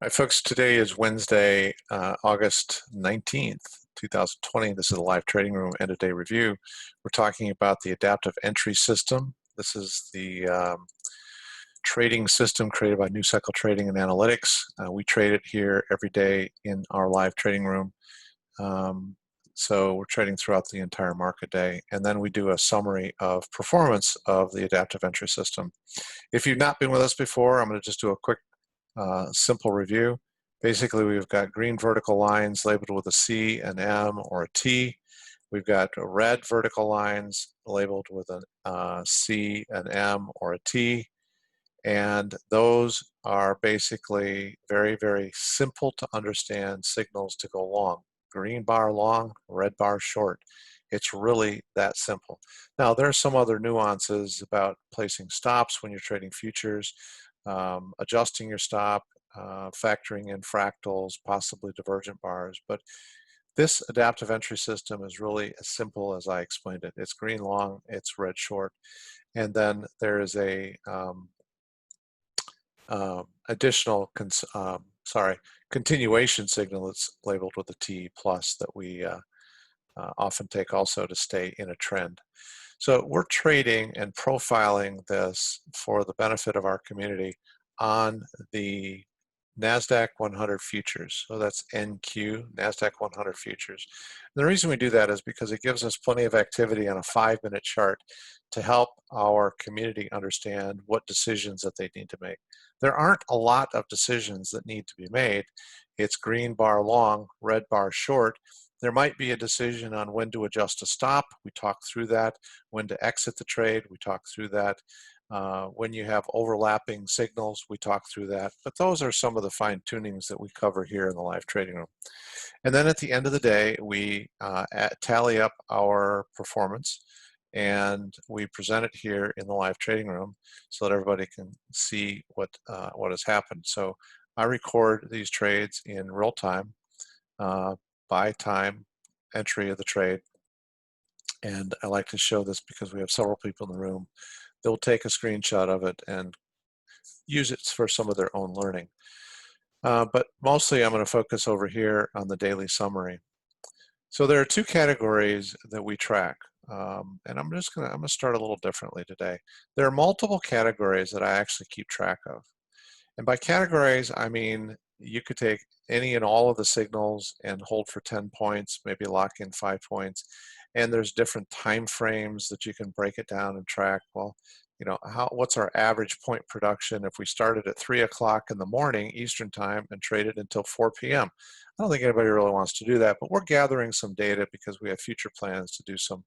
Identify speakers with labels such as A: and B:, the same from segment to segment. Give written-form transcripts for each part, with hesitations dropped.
A: All right, folks, today is Wednesday, August 19th, 2020. This is the Live Trading Room End of Day Review. We're talking about the Adaptive Entry System. This is the trading system created by New Cycle Trading and Analytics. We trade it here every day in our live trading room. So we're trading throughout the entire market day, and then we do a summary of performance of the Adaptive Entry System. If you've not been with us before, I'm going to just do a quick simple review. Basically, we've got green vertical lines labeled with a C, an M, or a T. We've got red vertical lines labeled with a C, an M, or a T. And those are basically very, very simple to understand signals to go long. Green bar long, red bar short. It's really that simple. Now, there are some other nuances about placing stops when you're trading futures, adjusting your stop, factoring in fractals, possibly divergent bars. But this adaptive entry system is really as simple as I explained it. It's green long, it's red short. And then there is a additional continuation signal that's labeled with a T plus that we often take also to stay in a trend. So we're trading and profiling this for the benefit of our community on the NASDAQ 100 futures. So that's NQ, NASDAQ 100 futures. And the reason we do that is because it gives us plenty of activity on a 5-minute chart to help our community understand what decisions that they need to make. There aren't a lot of decisions that need to be made. It's green bar long, red bar short. There might be a decision on when to adjust a stop. We talk through that. When to exit the trade, we talk through that. When you have overlapping signals, we talk through that. But those are some of the fine tunings that we cover here in the live trading room. And then at the end of the day, we tally up our performance and we present it here in the live trading room so that everybody can see what has happened. So I record these trades in real time, by time entry of the trade. And I like to show this because we have several people in the room. They'll take a screenshot of it and use it for some of their own learning. But mostly I'm going to focus over here on the daily summary. So there are two categories that we track. And I'm going to start a little differently today. There are multiple categories that I actually keep track of. And by categories, I mean you could take any and all of the signals and hold for 10 points, maybe lock in 5 points. And there's different time frames that you can break it down and track. Well, you know, what's our average point production if we started at 3 o'clock in the morning Eastern time and traded until 4 p.m. I don't think anybody really wants to do that, but we're gathering some data because we have future plans to do some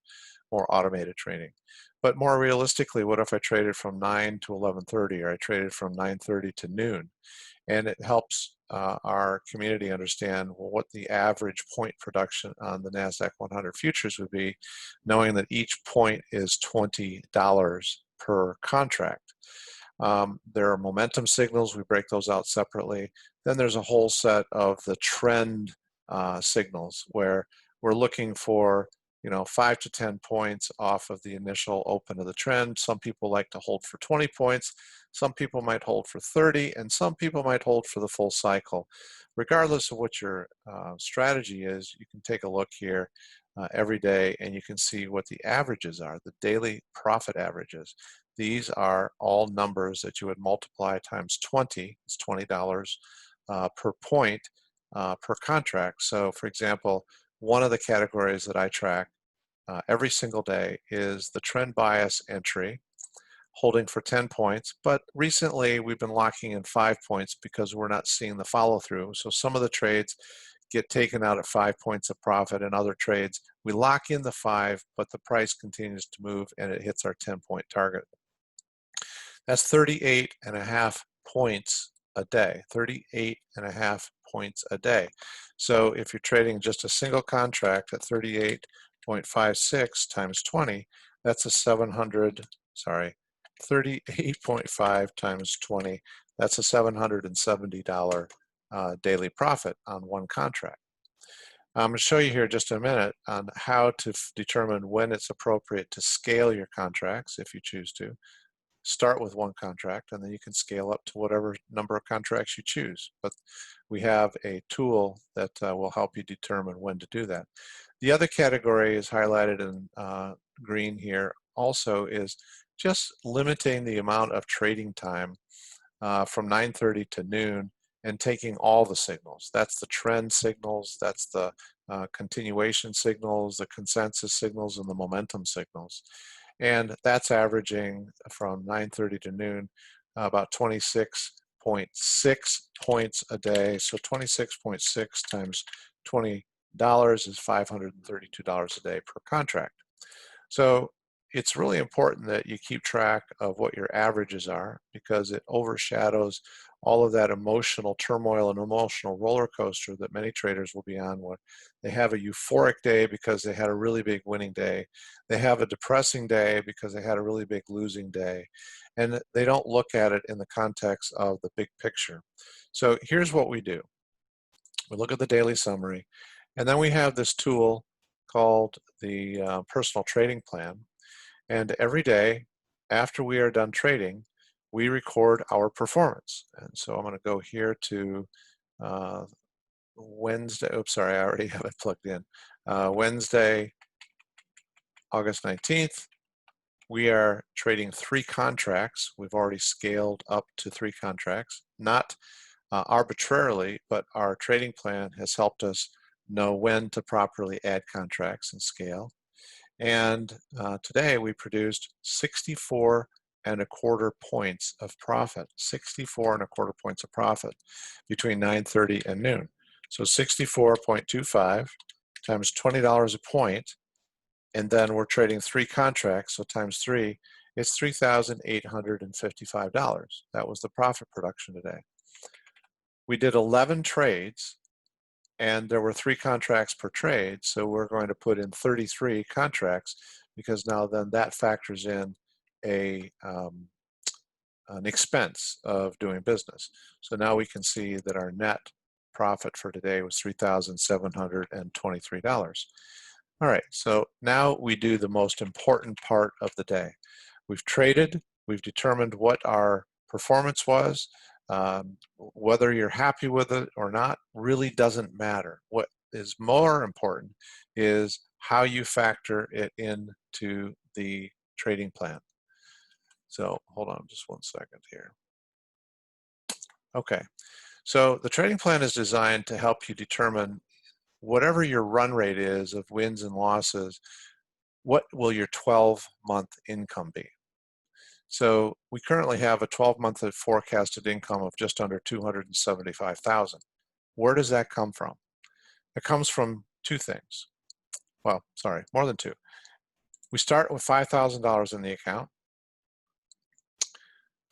A: more automated trading. But more realistically, what if I traded from 9 to 11:30, or I traded from 9:30 to noon? And it helps our community understand what the average point production on the NASDAQ 100 futures would be, knowing that each point is $20 per contract. There are momentum signals. We break those out separately. Then there's a whole set of the trend signals where we're looking for 5 to 10 points off of the initial open of the trend. Some people like to hold for 20 points. Some people might hold for 30, and some people might hold for the full cycle. Regardless of what your strategy is, you can take a look here every day and you can see what the averages are, the daily profit averages. These are all numbers that you would multiply times 20. It's $20 per point per contract. So for example, one of the categories that I track every single day is the trend bias entry, holding for 10 points. But recently we've been locking in 5 points because we're not seeing the follow through. So some of the trades get taken out at 5 points of profit, and other trades we lock in the 5, but the price continues to move and it hits our 10-point target. That's 38.5 points a day, 38.5 points a day. So if you're trading just a single contract at 38.56 times 20, that's a 38.5 times 20, that's a $770 daily profit on one contract. I'm going to show you here just a minute on how to determine when it's appropriate to scale your contracts if you choose to. start with one contract, and then you can scale up to whatever number of contracts you choose. But we have a tool that will help you determine when to do that. The other category is highlighted in green here also, is just limiting the amount of trading time from 9:30 to noon and taking all the signals. That's the trend signals, that's the continuation signals, the consensus signals, and the momentum signals. And that's averaging from 9:30 to noon about 26.6 points a day. So 26.6 times $20 is $532 a day per contract. So it's really important that you keep track of what your averages are, because it overshadows all of that emotional turmoil and emotional roller coaster that many traders will be on when they have a euphoric day because they had a really big winning day. They have a depressing day because they had a really big losing day. And they don't look at it in the context of the big picture. So here's what we do. We look at the daily summary, and then we have this tool called the personal trading plan. And every day after we are done trading, we record our performance. And so I'm going to go here to Wednesday. Oops, sorry, I already have it plugged in. Wednesday, August 19th. We are trading 3 contracts. We've already scaled up to 3 contracts, not arbitrarily, but our trading plan has helped us know when to properly add contracts and scale. And today we produced 64.25 points of profit, 64.25 points of profit between 9:30 and noon. So 64.25 times $20 a point, and then we're trading 3 contracts, so times 3, it's $3,855. That was the profit production today. We did 11 trades, and there were 3 contracts per trade, so we're going to put in 33 contracts, because now then that factors in an expense of doing business. So now we can see that our net profit for today was $3,723. All right, so now we do the most important part of the day. We've traded, we've determined what our performance was. Whether you're happy with it or not really doesn't matter. What is more important is how you factor it into the trading plan. So hold on just one second here. Okay, so the trading plan is designed to help you determine whatever your run rate is of wins and losses, what will your 12-month income be? So we currently have a 12-month forecasted income of just under $275,000. Where does that come from? It comes from 2 things. Well, sorry, more than 2. We start with $5,000 in the account.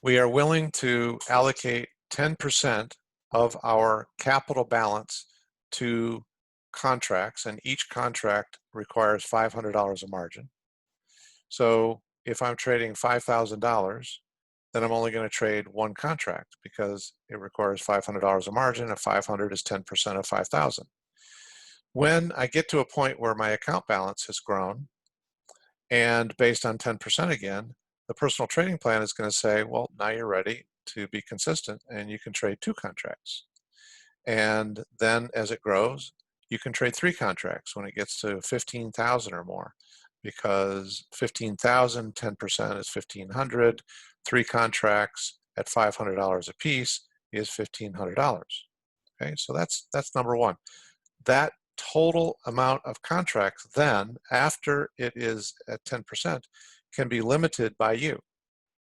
A: We are willing to allocate 10% of our capital balance to contracts, and each contract requires $500 a margin. So if I'm trading $5,000, then I'm only going to trade 1 contract because it requires $500 a margin, and 500 is 10% of 5,000. When I get to a point where my account balance has grown, and based on 10% again, the personal trading plan is going to say, well, now you're ready to be consistent and you can trade 2 contracts. And then as it grows, you can trade 3 contracts when it gets to 15,000 or more, because 15,000, 10% is 1,500. 3 contracts at $500 a piece is $1,500. Okay, so that's number 1. That total amount of contracts then, after it is at 10%, can be limited by you.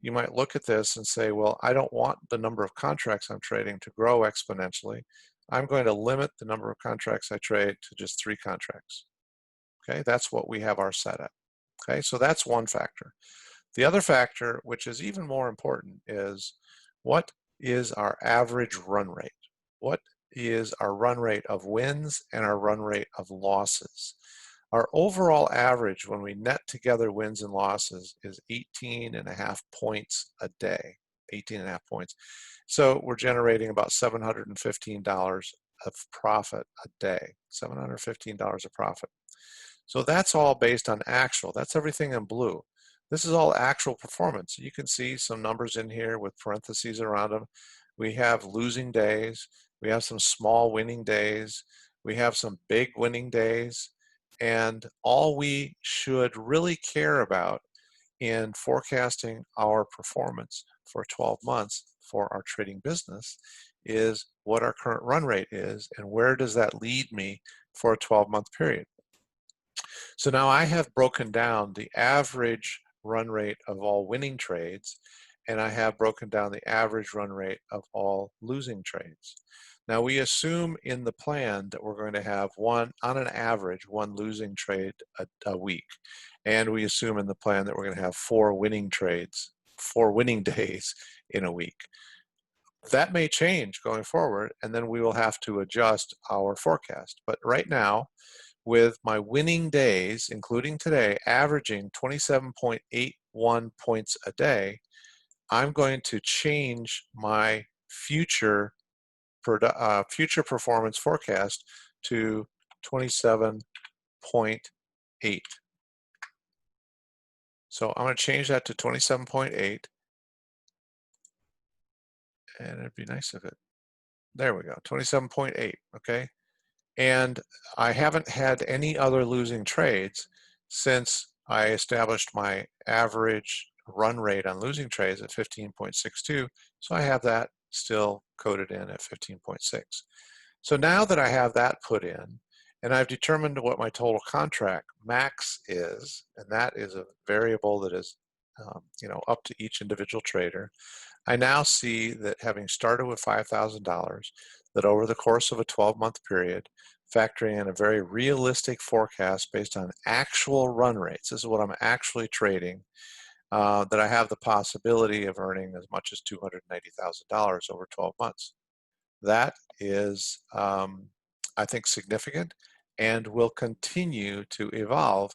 A: You might look at this and say, well, I don't want the number of contracts I'm trading to grow exponentially. I'm going to limit the number of contracts I trade to just 3 contracts. Okay, that's what we have our set at. Okay, so that's one factor. The other factor, which is even more important, is what is our average run rate? What is our run rate of wins and our run rate of losses? Our overall average when we net together wins and losses is 18.5 points a day, 18.5 points. So we're generating about $715 of profit a day, $715 of profit. So that's all based on actual. That's everything in blue. This is all actual performance. You can see some numbers in here with parentheses around them. We have losing days. We have some small winning days. We have some big winning days. And all we should really care about in forecasting our performance for 12 months for our trading business is what our current run rate is and where does that lead me for a 12-month period. So now I have broken down the average run rate of all winning trades, and I have broken down the average run rate of all losing trades. Now we assume in the plan that we're going to have on an average, one losing trade a week. And we assume in the plan that we're going to have 4 winning trades, 4 winning days in a week. That may change going forward, and then we will have to adjust our forecast. But right now, with my winning days, including today, averaging 27.81 points a day, I'm going to change my future performance forecast to 27.8. So I'm going to change that to 27.8, and it'd be nice if it, there we go, 27.8, okay? And I haven't had any other losing trades since I established my average run rate on losing trades at 15.62, so I have that still coded in at 15.6. So now that I have that put in, and I've determined what my total contract max is, and that is a variable that is up to each individual trader, I now see that having started with $5,000, that over the course of a 12-month period, factoring in a very realistic forecast based on actual run rates, this is what I'm actually trading, that I have the possibility of earning as much as $290,000 over 12 months. That is, I think, significant and will continue to evolve.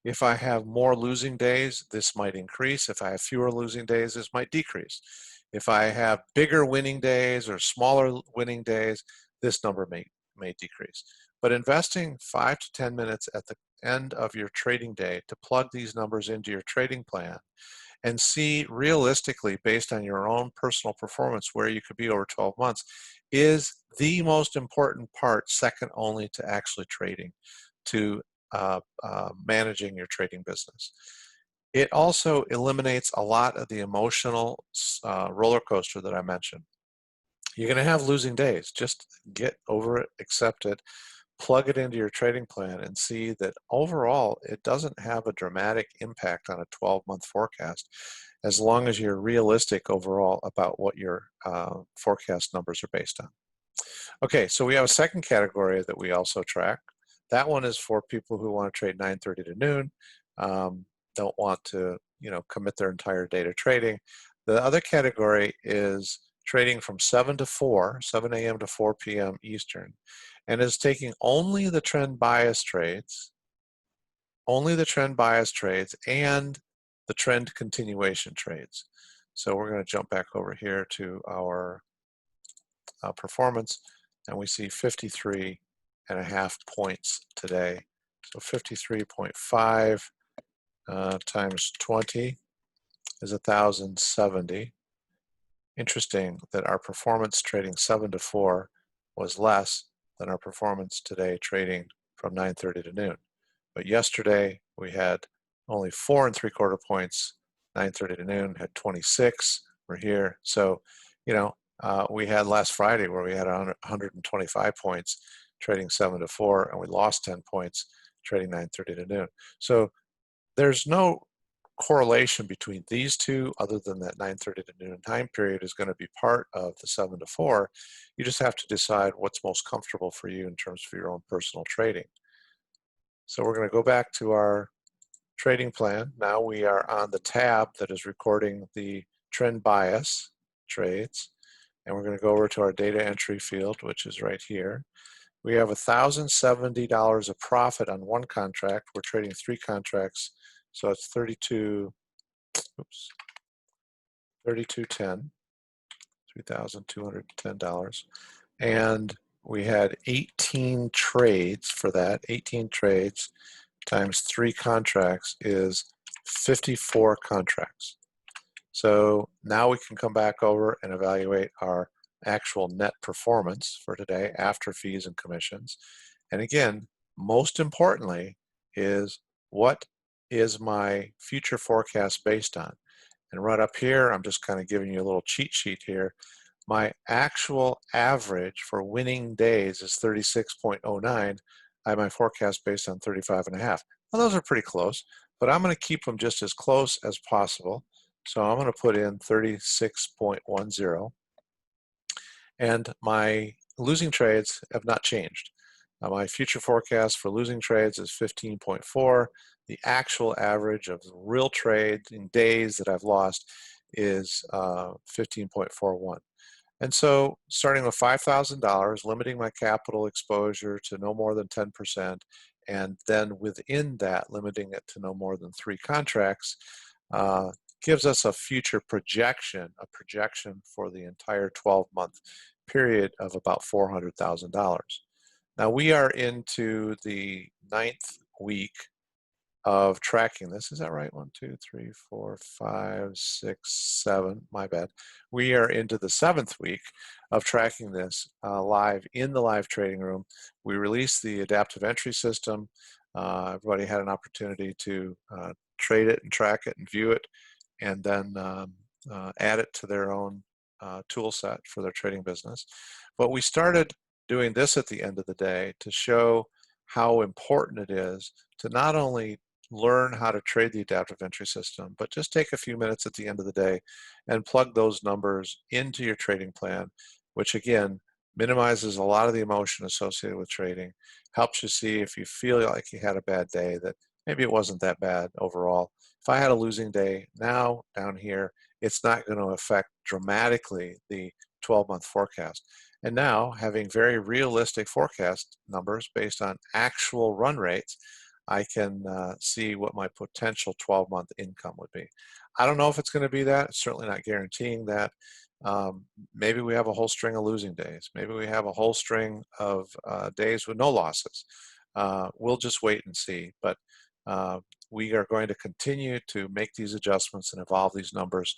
A: If I have more losing days, this might increase. If I have fewer losing days, this might decrease. If I have bigger winning days or smaller winning days, this number may decrease. But investing 5 to 10 minutes at the end of your trading day to plug these numbers into your trading plan and see realistically, based on your own personal performance, where you could be over 12 months is the most important part, second only to actually trading, to managing your trading business. It also eliminates a lot of the emotional roller coaster that I mentioned. You're going to have losing days. Just get over it, accept it, plug it into your trading plan, and see that overall it doesn't have a dramatic impact on a 12-month forecast as long as you're realistic overall about what your forecast numbers are based on. Okay, so we have a second category that we also track. That one is for people who want to trade 9:30 to noon, don't want to commit their entire day to trading. The other category is trading from 7 a.m. to 4 p.m. Eastern, and is taking only the trend bias trades, and the trend continuation trades. So we're going to jump back over here to our performance, and we see 53.5 points today. So 53.5 times 20 is 1,070. Interesting that our performance trading 7 to 4 was less than our performance today trading from 9:30 to noon. But yesterday we had only 4 3/4 points. 9:30 to noon had 26. We're here. So, we had last Friday where we had 125 points trading 7 to 4, and we lost 10 points trading 9:30 to noon. So there's no correlation between these two other than that 9:30 to noon time period is going to be part of the 7 to 4. You just have to decide what's most comfortable for you in terms of your own personal trading. So we're going to go back to our trading plan. Now we are on the tab that is recording the trend bias trades, and we're going to go over to our data entry field, which is right here. We have $1,070 of profit on one contract. We're trading 3 contracts, so it's $32.10, $3,210. And we had 18 trades for that. 18 trades times 3 contracts is 54 contracts. So now we can come back over and evaluate our actual net performance for today after fees and commissions. And again, most importantly is, what is my future forecast based on? And right up here, I'm just kind of giving you a little cheat sheet here. My actual average for winning days is 36.09. I have my forecast based on 35.5. Well, those are pretty close, but I'm going to keep them just as close as possible. So I'm going to put in 36.10. And my losing trades have not changed. My future forecast for losing trades is 15.4. The actual average of real trades in days that I've lost is 15.41. And so starting with $5,000, limiting my capital exposure to no more than 10%, and then within that, limiting it to no more than 3 contracts, gives us a future projection, a projection for the entire 12-month period of about $400,000. Now we are into the 9th week of tracking this. Is that right? 1, 2, 3, 4, 5, 6, 7. My bad. We are into the 7th week of tracking this live in the live trading room. We released the adaptive entry system. Everybody had an opportunity to trade it and track it and view it, and then add it to their own tool set for their trading business. But we started doing this at the end of the day to show how important it is to not only learn how to trade the adaptive entry system, but just take a few minutes at the end of the day and plug those numbers into your trading plan, which again minimizes a lot of the emotion associated with trading, helps you see if you feel like you had a bad day that maybe it wasn't that bad overall. If I had a losing day now down here, it's not going to affect dramatically the 12-month forecast. And now, having very realistic forecast numbers based on actual run rates, I can see what my potential 12-month income would be. I don't know if it's going to be that. It's certainly not guaranteeing that. Maybe we have a whole string of losing days. Maybe we have a whole string of days with no losses. We'll just wait and see. But we are going to continue to make these adjustments and evolve these numbers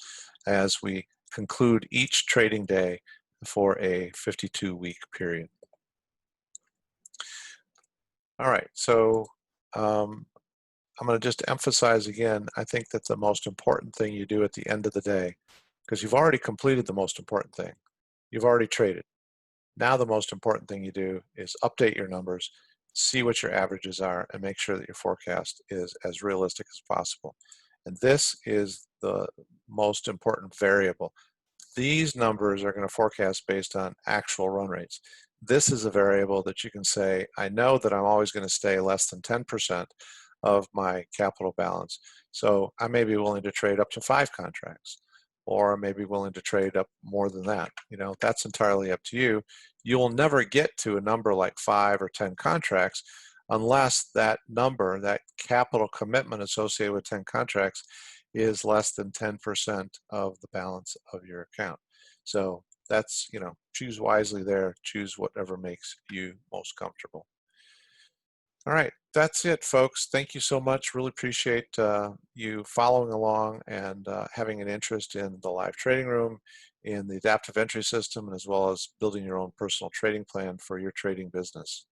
A: as we conclude each trading day for a 52-week period. All right, so I'm going to just emphasize again, I think that the most important thing you do at the end of the day, because you've already completed the most important thing, you've already traded. Now the most important thing you do is update your numbers, see what your averages are, and make sure that your forecast is as realistic as possible. And this is the most important variable. These numbers are going to forecast based on actual run rates. This is a variable that you can say, I know that I'm always going to stay less than 10% of my capital balance. So I may be willing to trade up to 5 contracts, or I may be willing to trade up more than that. You know, that's entirely up to you. You will never get to a number like 5 or 10 contracts unless that number, that capital commitment associated with 10 contracts, is less than 10% of the balance of your account. So that's, you know, choose wisely there, choose whatever makes you most comfortable. All right, that's it, folks. Thank you so much. Really appreciate you following along and having an interest in the live trading room, in the adaptive entry system, as well as building your own personal trading plan for your trading business.